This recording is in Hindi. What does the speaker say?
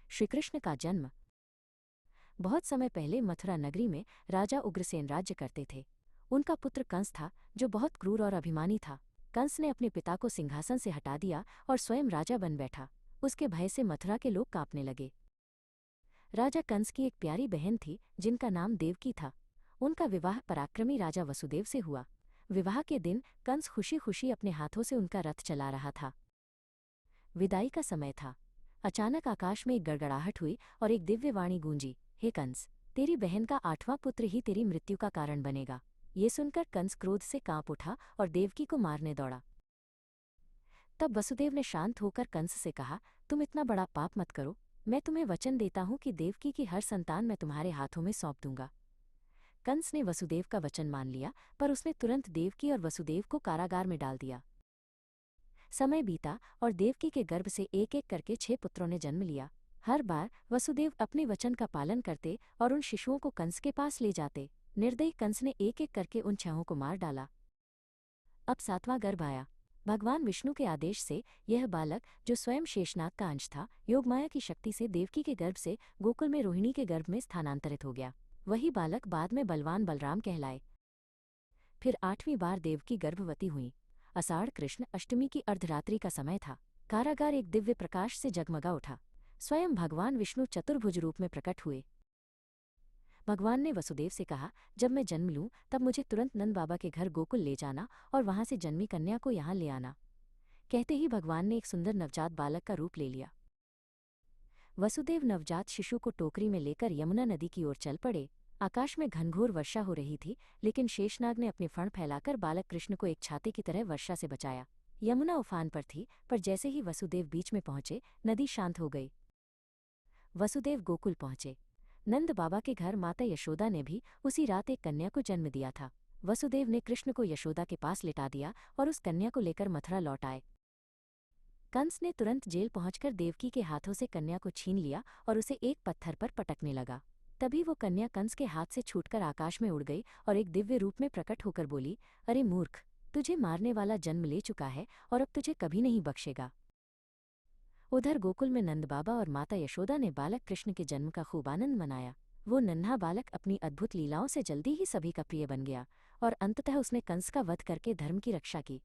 श्रीकृष्ण का जन्म। बहुत समय पहले मथुरा नगरी में राजा उग्रसेन राज्य करते थे। उनका पुत्र कंस था, जो बहुत क्रूर और अभिमानी था। कंस ने अपने पिता को सिंहासन से हटा दिया और स्वयं राजा बन बैठा। उसके भय से मथुरा के लोग कांपने लगे। राजा कंस की एक प्यारी बहन थी, जिनका नाम देवकी था। उनका विवाह पराक्रमी राजा वसुदेव से हुआ। विवाह के दिन कंस खुशी खुशी अपने हाथों से उनका रथ चला रहा था। विदाई का समय था। अचानक आकाश में एक गड़गड़ाहट हुई और एक दिव्य वाणी गूंजी, हे कंस, तेरी बहन का 8वां पुत्र ही तेरी मृत्यु का कारण बनेगा। ये सुनकर कंस क्रोध से कांप उठा और देवकी को मारने दौड़ा। तब वसुदेव ने शांत होकर कंस से कहा, तुम इतना बड़ा पाप मत करो। मैं तुम्हें वचन देता हूं कि देवकी की हर संतान मैं तुम्हारे हाथों में सौंप दूंगा। कंस ने वसुदेव का वचन मान लिया, पर उसने तुरंत देवकी और वसुदेव को कारागार में डाल दिया। समय बीता और देवकी के गर्भ से एक एक करके 6 पुत्रों ने जन्म लिया। हर बार वसुदेव अपने वचन का पालन करते और उन शिशुओं को कंस के पास ले जाते। निर्दयी कंस ने एक एक करके उन 6 को मार डाला। अब 7वां गर्भ आया। भगवान विष्णु के आदेश से यह बालक, जो स्वयं शेषनाग का अंश था, योगमाया की शक्ति से देवकी के गर्भ से गोकुल में रोहिणी के गर्भ में स्थानांतरित हो गया। वही बालक बाद में बलवान बलराम कहलाए। फिर 8वीं बार देवकी गर्भवती हुई। आषाढ़ कृष्ण अष्टमी की अर्धरात्रि का समय था। कारागार एक दिव्य प्रकाश से जगमगा उठा। स्वयं भगवान विष्णु चतुर्भुज रूप में प्रकट हुए। भगवान ने वसुदेव से कहा, जब मैं जन्म लूं तब मुझे तुरंत नंद बाबा के घर गोकुल ले जाना और वहां से जन्मी कन्या को यहाँ ले आना। कहते ही भगवान ने एक सुंदर नवजात बालक का रूप ले लिया। वसुदेव नवजात शिशु को टोकरी में लेकर यमुना नदी की ओर चल पड़े। आकाश में घनघोर वर्षा हो रही थी, लेकिन शेषनाग ने अपने फण फैलाकर बालक कृष्ण को एक छाते की तरह वर्षा से बचाया। यमुना उफान पर थी, पर जैसे ही वसुदेव बीच में पहुंचे, नदी शांत हो गई। वसुदेव गोकुल पहुंचे। नंद बाबा के घर माता यशोदा ने भी उसी रात एक कन्या को जन्म दिया था। वसुदेव ने कृष्ण को यशोदा के पास लिटा दिया और उस कन्या को लेकर मथुरा लौट आए। कंस ने तुरंत जेल पहुंचकर देवकी के हाथों से कन्या को छीन लिया और उसे एक पत्थर पर पटकने लगा। तभी वो कन्या कंस के हाथ से छूटकर आकाश में उड़ गई और एक दिव्य रूप में प्रकट होकर बोली, अरे मूर्ख, तुझे मारने वाला जन्म ले चुका है और अब तुझे कभी नहीं बख्शेगा। उधर गोकुल में नंद बाबा और माता यशोदा ने बालक कृष्ण के जन्म का खूब आनंद मनाया। वो नन्हा बालक अपनी अद्भुत लीलाओं से जल्दी ही सभी का प्रिय बन गया और अंततः उसने कंस का वध करके धर्म की रक्षा की।